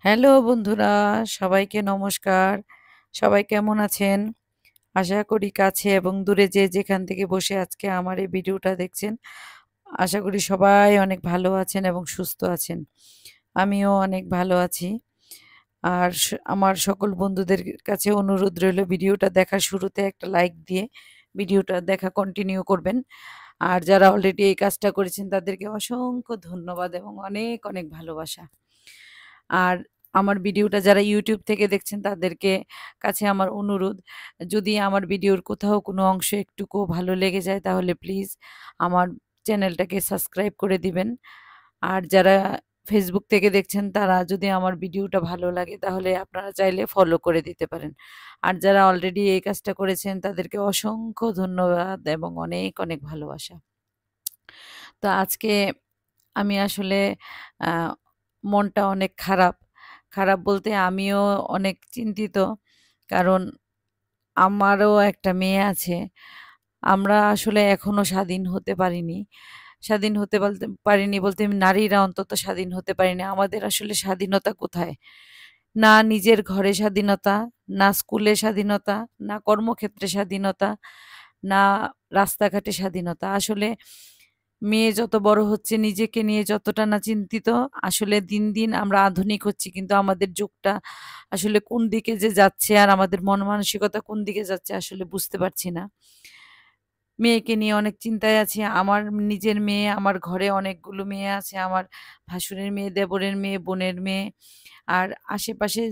Hello বন্ধুরা, সবাইকে নমস্কার। সবাই কেমন আছেন? আশা করি কাছে এবং দূরে যে যেখান থেকে বসে আজকে আমার এই ভিডিওটা দেখছেন, আশা করি সবাই অনেক ভালো আছেন এবং সুস্থ আছেন। আমিও অনেক ভালো আছি। আর আমার সকল বন্ধুদের কাছে অনুরোধ রইল ভিডিওটা দেখার শুরুতে একটা লাইক দিয়ে ভিডিওটা দেখা কন্টিনিউ করবেন। আর যারা অলরেডি এই কাজটা করেছেন তাদেরকে অসংখ্য ধন্যবাদ এবং অনেক, অনেক ভালোবাসা। আর আমার ভিডিওটা যারা ইউটিউব থেকে দেখছেন তাদেরকে কাছে আমার অনুরোধ, যদি আমার ভিডিওর কোথাও কোনো অংশ একটুকুও ভালো লেগে যায় তাহলে প্লিজ আমার চ্যানেলটাকে সাবস্ক্রাইব করে দিবেন। আর যারা ফেসবুক থেকে দেখছেন তারা যদি আমার ভিডিওটা ভালো লাগে তাহলে আপনারা চাইলে ফলো করে দিতে পারেন। আর যারা অলরেডি এই কাজটা করেছেন তাদেরকে অসংখ্য ধন্যবাদ এবং অনেক, অনেক ভালোবাসা। তো আজকে আমি আসলে আ মনটা অনেক খারাপ। খারাপ বলতে আমিও অনেক চিন্তিত। কারণ আমারও একটা মেয়ে আছে। আমরা আসলে এখনো স্বাধীন হতে পারিনি। স্বাধীন হতে পারিনি বলতে নারীরা অন্তত স্বাধীন হতে পারিনি। আমাদের আসলে স্বাধীনতা কোথায়? না নিজের ঘরে স্বাধীনতা, না স্কুলে স্বাধীনতা, না কর্মক্ষেত্রে স্বাধীনতা, না রাস্তাঘাটে স্বাধীনতা। আসলে মেয়ে যত বড় হচ্ছে নিজেকে নিয়ে যতটা না চিন্তিত, আসলে দিন, দিন আমরা আধুনিক হচ্ছি কিন্তু আমাদের যুগটা আসলে কোন দিকে যে যাচ্ছে আর আমাদের মন মানসিকতা কোন দিকে যাচ্ছে আসলে বুঝতে পারছি না। মেয়েকে নিয়ে অনেক চিন্তায় আছি। আমার নিজের মেয়ে, আমার ঘরে অনেকগুলো মেয়ে আছে। আমার ভাসুরের মেয়ে, দেবরের মেয়ে, বোনের মেয়ে। আর আশেপাশে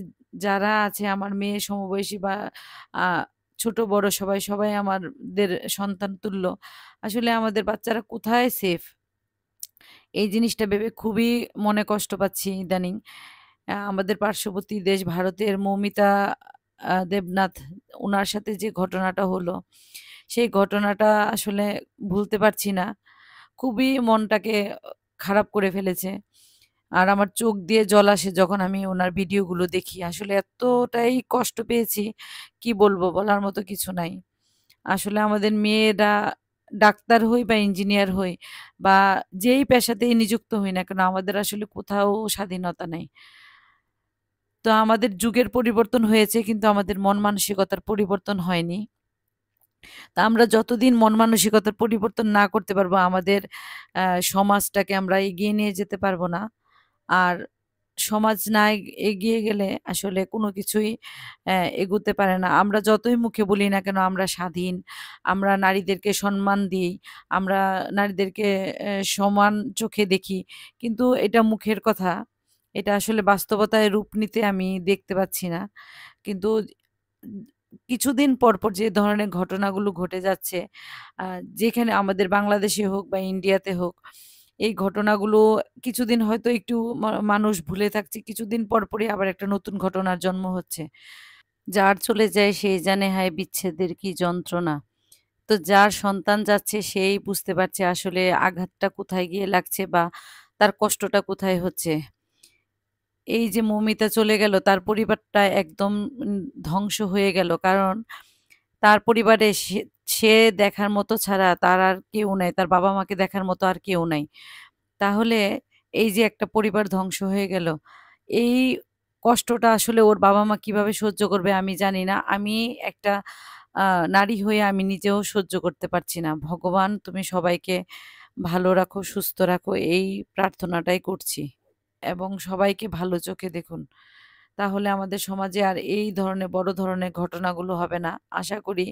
যারা আছে আমার মেয়ে সমবয়সী বা আ ছোট বড় সবাই, সবাই আমাদের সন্তান তুল্য। আসলে আমাদের বাচ্চারা কোথায় সেফ? এই জিনিসটা ভেবে খুবই মনে কষ্ট পাচ্ছি ইদানিং। আমাদের পার্শ্ববর্তী দেশ ভারতের মৌমিতা দেবনাথ উনার সাথে যে ঘটনাটা হলো, সেই ঘটনাটা আসলে ভুলতে পারছি না। খুবই মনটাকে খারাপ করে ফেলেছে। আর আমার চোখ দিয়ে জল আসে যখন আমি উনার ভিডিওগুলো দেখি। আসলে এতটাই কষ্ট পেয়েছি, কি বলবো? বলার মতো কিছু নাই। আসলে আমাদের মেয়েরা ডাক্তার হই বা ইঞ্জিনিয়ার হই বা যেই পেশাতেই নিযুক্ত হই না কেন আমাদের আসলে কোথাও স্বাধীনতা নাই। তো আমাদের যুগের পরিবর্তন হয়েছে কিন্তু আমাদের মন মানসিকতার পরিবর্তন হয়নি। তা আমরা যতদিন মন মানসিকতার পরিবর্তন না করতে পারবো আমাদের সমাজটাকে আমরা এগিয়ে নিয়ে যেতে পারবো না। আর সমাজ না এগিয়ে গেলে আসলে কোনো কিছুই এগোতে পারে না। আমরা যতই মুখে বলি না কেন আমরা স্বাধীন, আমরা নারীদেরকে সম্মান দিই, আমরা নারীদেরকে সমান চোখে দেখি। কিন্তু এটা মুখের কথা। এটা আসলে বাস্তবতায় রূপ নিতে আমি দেখতে পাচ্ছি না। কিন্তু উম কিছুদিন পরপর যে ধরনের ঘটনাগুলো ঘটে যাচ্ছে, আ যেখানে আমাদের বাংলাদেশে হোক বা ইন্ডিয়াতে হোক, এই ঘটনাগুলো কিছুদিন হয়তো একটু মানুষ ভুলে থাকছে। কিছুদিন পরপরই আবার একটা নতুন ঘটনার জন্ম হচ্ছে। যার চলে যায় সেই জানে হায় বিচ্ছেদের কি যন্ত্রণা। তো যার সন্তান যাচ্ছে সেই বুঝতে পারছে আসলে আঘাতটা কোথায় গিয়ে লাগছে বা তার কষ্টটা কোথায় হচ্ছে। এই যে মৌমিতা চলে গেল তার পরিবারটা একদম উম ধ্বংস হয়ে গেল। কারণ তার পরিবারে সে দেখার মতো ছাড়া তার আর কেউ নাই। তার বাবা-মাকে দেখার মতো আর কেউ নাই। তাহলে এই যে একটা পরিবার ধ্বংস হয়ে গেল, এই কষ্টটা আসলে ওর বাবা-মা কিভাবে সহ্য করবে আমি জানি না। আমি একটা আ নারী হয়ে আমি নিজেও সহ্য করতে পারছি না। ভগবান তুমি সবাইকে ভালো রাখো, সুস্থ রাখো এই প্রার্থনাটাই করছি। এবং সবাইকে ভালো চোখে দেখুন। তাহলে আমাদের সমাজে আর এই ধরনের বড় ধরনের ঘটনাগুলো হবে না। আশা করি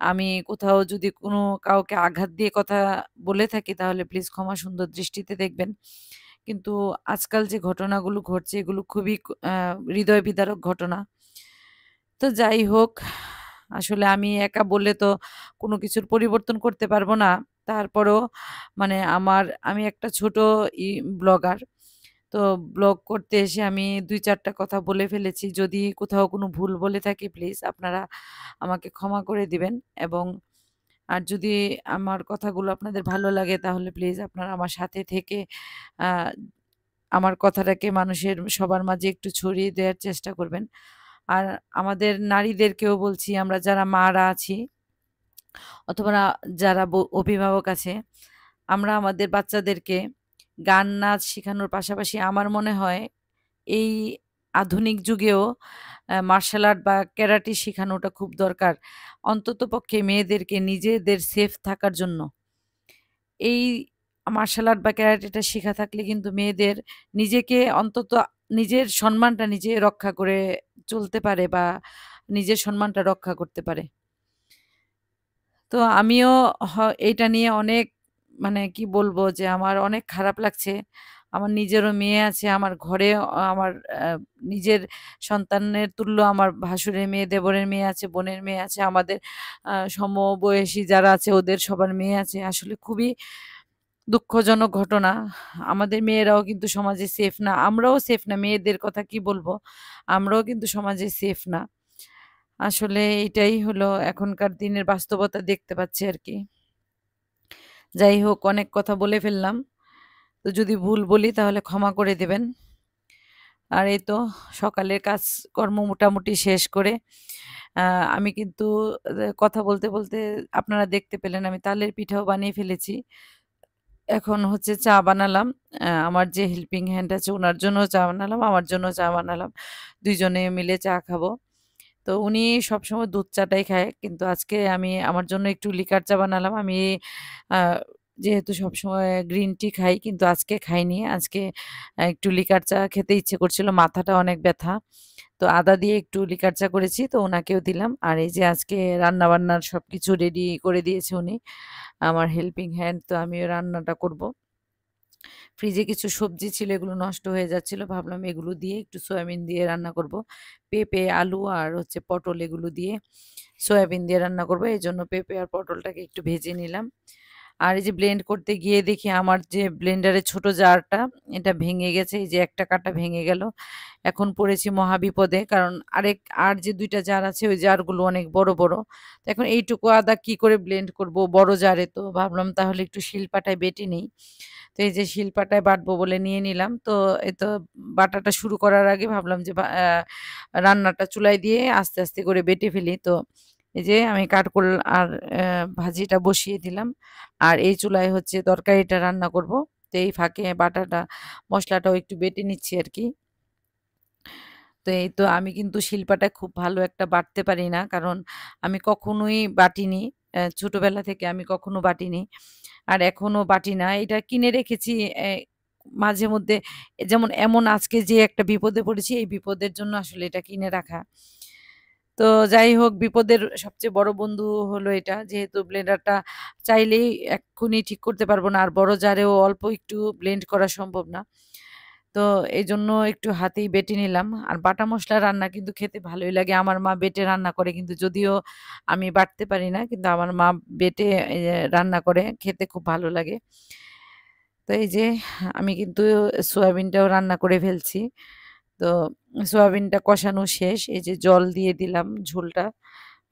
আমি কোথাও যদি কোনো কাউকে আঘাত দিয়ে কথা বলে থাকি তাহলে প্লিজ ক্ষমা সুন্দর দৃষ্টিতে দেখবেন। কিন্তু আজকাল যে ঘটনাগুলো ঘটছে এগুলো খুবই হৃদয় বিদারক ঘটনা। তো যাই হোক, আসলে আমি একা বললে তো কোনো কিছুর পরিবর্তন করতে পারব না। তারপরেও মানে আমি একটা ছোট ই ব্লগার। তো ব্লগ করতে এসে আমি ২-৪ টা কথা বলে ফেলেছি। যদি কোথাও কোনো ভুল বলে থাকি প্লিজ আপনারা আমাকে ক্ষমা করে দিবেন এবং আর যদি আমার কথাগুলো আপনাদের ভালো লাগে তাহলে প্লিজ আপনারা আমার সাথে থেকে আ আমার কথাটাকে সবার মাঝে একটু ছড়িয়ে দেওয়ার চেষ্টা করবেন। আর আমাদের নারীদেরকেও বলছি আমরা যারা মারা আছি অথবা যারা অভিভাবক আছে, আমরা আমাদের বাচ্চাদেরকে গান, নাচ শিখানোর পাশাপাশি আমার মনে হয় এই আধুনিক যুগেও মার্শাল আর্ট বা ক্যারাটে শেখানোটা খুব দরকার। অন্ততপক্ষে মেয়েদেরকে নিজেদের সেফ থাকার জন্য। এই মার্শাল আর্ট বা ক্যারাটেটা শেখা থাকলে কিন্তু মেয়েদের নিজেকে অন্তত নিজের সম্মানটা নিজে রক্ষা করে চলতে পারে বা নিজের সম্মানটা রক্ষা করতে পারে। তো আমিও এইটা নিয়ে অনেক মানে কি বলবো যে আমার অনেক খারাপ লাগছে। আমার নিজেরও মেয়ে আছে। আমার ঘরে আমার আ নিজের সন্তানের তুল্য আমার ভাসুরের মেয়ে, দেবরের মেয়ে আছে, বোনের মেয়ে আছে। আমাদের সমবয়সী যারা আছে ওদের সবার মেয়ে আছে। আসলে খুবই দুঃখজনক ঘটনা। আমাদের মেয়েরাও কিন্তু সমাজে সেফ না। আমরাও সেফ না। মেয়েদের কথা কি বলবো? আমরাও কিন্তু সমাজে সেফ না। আসলে এটাই হলো এখনকার দিনের বাস্তবতা দেখতে পাচ্ছি আরকি। যাই হোক অনেক কথা বলে ফেললাম। তো যদি ভুল বলি তাহলে ক্ষমা করে দেবেন। আর এই তো সকালের কাজকর্ম মোটামুটি শেষ করে আ আমি কিন্তু কথা বলতে, বলতে আপনারা দেখতে পেলেন আমি তালের পিঠাও বানিয়ে ফেলেছি। এখন হচ্ছে চা বানালাম। আমার যে হেল্পিং হ্যান্ড আছে উনার জন্যও চা বানালাম, আমার জন্যও চা বানালাম। ২ জনে মিলে চা খাবো। তো উনি সবসময় দুধ চাটাই খায়। কিন্তু আজকে আমি আমার জন্য একটু লিকার চা বানালাম। আমি আ যেহেতু সবসময় গ্রিন টি খাই কিন্তু আজকে খাইনি। আজকে একটু লিকার চা খেতে ইচ্ছে করছিল। মাথাটা অনেক ব্যথা। তো আদা দিয়ে একটু লিকার চা করেছি তো উনাকেও দিলাম। আর এই যে আজকে রান্না-বান্নার সবকিছু রেডি করে দিয়েছে উনি। আমার হেল্পিং হ্যান্ড তো আমিও রান্নাটা করব। ফ্রিজে কিছু সবজি ছিল এগুলো নষ্ট হয়ে যাচ্ছিল। ভাবলাম এগুলো দিয়ে একটু সয়াবিন দিয়ে রান্না করব। পেঁপে, আলু আর হচ্ছে পটল এগুলো দিয়ে সয়াবিন দিয়ে রান্না করব। এজন্য পেঁপে আর পটলটাকে একটু ভেজে নিলাম। আর এই যে ব্লেন্ড করতে গিয়ে দেখি আমার যে ব্লেন্ডারের ছোট জারটা এটা ভেঙে গেছে। এই যে একটা কাঁটা ভেঙে গেল। এখন পড়েছি মহাবিপদে। কারণ আর যে ২ টা জার আছে ওই জারগুলো অনেক বড়, বড়। তো এখন এইটুকু আদা কি করে ব্লেন্ড করব বড় জারে তো ভাবলাম তাহলে একটু শিলপাটায় বেটে নেই। তো এই যে শিলপাটায় বাটবো বলে নিয়ে নিলাম। তো এই তো বাটাটা শুরু করার আগে ভাবলাম যে রান্নাটা চুলায় দিয়ে আস্তে, আস্তে করে বেটে ফেলি। তো এই যে আমি কাঠকোল আর ভাজিটা বসিয়ে দিলাম। আর এই চুলায় হচ্ছে তরকারিটা রান্না করব। তো এই ফাঁকে মসলাটাও একটু বেটে নিচ্ছি আরকি। তো এই তো আমি কিন্তু শিলপাটায় খুব ভালো একটা বাটতে পারি না। কারণ আমি কখনোই বাটিনি। ছোটবেলা থেকে আমি কখনো বাটিনি। আর এখনো বাটি না। এটা কিনে রেখেছি মাঝে মধ্যে যেমন এমন আজকে যে একটা বিপদে পড়েছি, এই বিপদের জন্য আসলে এটা কিনে রাখা। তো যাই হোক বিপদের সবচেয়ে বড় বন্ধু হলো এটা। যেহেতু ব্লেন্ডারটা চাইলেই এক্ষুনি ঠিক করতে পারব না। আর বড় জারেও অল্প একটু ব্লেন্ড করা সম্ভব না। তো এজন্য একটু হাতেই বেটে নিলাম। আর বাটা মসলা রান্না কিন্তু খেতে ভালোই লাগে। আমার মা বেটে রান্না করে কিন্তু যদিও আমি বাটতে পারি না। কিন্তু আমার মা বেটে রান্না করে খেতে খুব ভালো লাগে। তো এই যে আমি কিন্তু সয়াবিনটাও রান্না করে ফেলছি। তো সয়াবিনটা কষানো শেষ। এই যে জল দিয়ে দিলাম ঝোলটা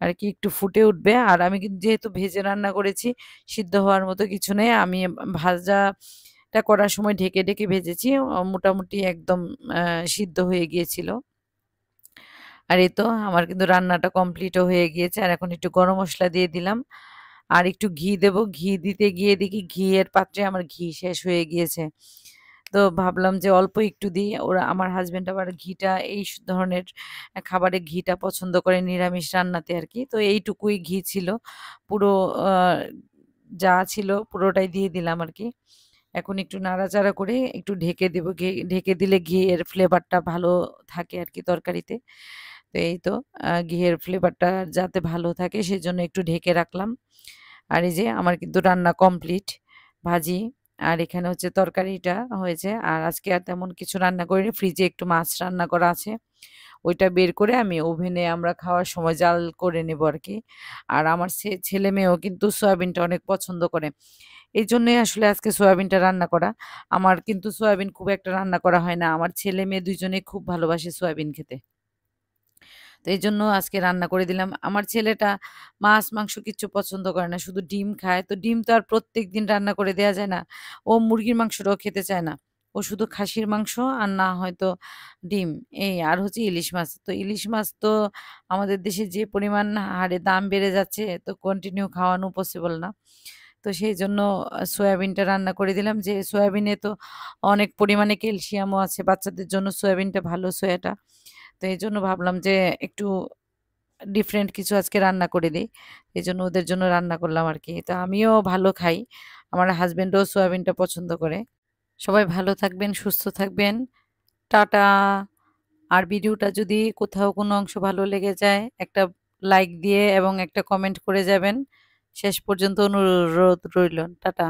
আরকি একটু ফুটে উঠবে। আর আমি কিন্তু যেহেতু ভেজে রান্না করেছি, সিদ্ধ হওয়ার মতো কিছু নেই। আমি ভাজাটা করার সময় ঢেকে, ঢেকে ভেজেছি। মোটামুটি একদম আ সিদ্ধ হয়ে গিয়েছিল। আর এই তো আমার কিন্তু রান্নাটা কমপ্লিটও হয়ে গিয়েছে। আর এখন একটু গরম মসলা দিয়ে দিলাম। আর একটু ঘি দেব। ঘি দিতে গিয়ে দেখি ঘিয়ের পাত্রে আমার ঘি শেষ হয়ে গিয়েছে। তো ভাবলাম যে অল্প একটু দিই। আমার হাসব্যান্ড আবার ঘিটা ধরনের খাবারে ঘিটা পছন্দ করে নিরামিষ রান্নাতে আরকি। তো এইটুকুই ঘি ছিল। পুরো আ যা ছিল পুরোটাই দিয়ে দিলাম আরকি। এখন একটু নাড়াচাড়া করে একটু ঢেকে দেব। ঢেকে দিলে ঘিয়ের ফ্লেভারটা ভালো থাকে আরকি তরকারিতে। তো এই তো ঘিয়ের ফ্লেভারটা যাতে ভালো থাকে সেজন্য একটু ঢেকে রাখলাম। আর এই যে আমার কিন্তু রান্না কমপ্লিট। ভাজি আর এখানে হচ্ছে তরকারিটা হয়েছে। আর আজকে আর তেমন কিছু রান্না করিনি। ফ্রিজে একটু মাছ রান্না করা আছে। ওইটা বের করে আমি ওভেনে আমরা খাওয়ার সময় জাল করে নেব আরকি। আর আমার ছেলে-মেয়েও কিন্তু সয়াবিনটা অনেক পছন্দ করে। এইজন্যই আসলে আজকে সয়াবিনটা রান্না করা। আমার কিন্তু সয়াবিন খুব একটা রান্না করা হয় না। আমার ছেলে-মেয়ে ২ জনেই খুব ভালোবাসে সয়াবিন খেতে। তো এজন্য আজকে রান্না করে দিলাম। আমার ছেলেটা মাছ, মাংস কিচ্ছু পছন্দ করে না। শুধু ডিম খায়। তো ডিম তো আর প্রত্যেকদিন রান্না করে দেয়া যায় না। ও মুরগির মাংসটাও খেতে চায় না। ও শুধু খাসির মাংস আর না হয়তো ডিম এই আর হচ্ছে ইলিশ মাছ। তো ইলিশ মাছ তো আমাদের দেশে যে পরিমাণ হারে দাম বেড়ে যাচ্ছে তো কন্টিনিউ খাওয়ানো পসিবল না। তো সেই জন্য সয়াবিনটা রান্না করে দিলাম, যে সয়াবিনে তো অনেক পরিমাণে ক্যালসিয়ামও আছে, বাচ্চাদের জন্য সয়াবিনটা ভালো, সোয়াটা। তো এই জন্য ভাবলাম যে একটু ডিফারেন্ট কিছু আজকে রান্না করে দিই। এজন্য ওদের জন্য রান্না করলাম আরকি। তো আমিও ভালো খাই। আমার হাসব্যান্ডও সয়াবিনটা পছন্দ করে। সবাই ভালো থাকবেন, সুস্থ থাকবেন। টাটা। আর ভিডিওটা যদি কোথাও কোনো অংশ ভালো লেগে যায়, একটা লাইক দিয়ে এবং একটা কমেন্ট করে যাবেন। শেষ পর্যন্ত অনুরোধ রইল। টাটা।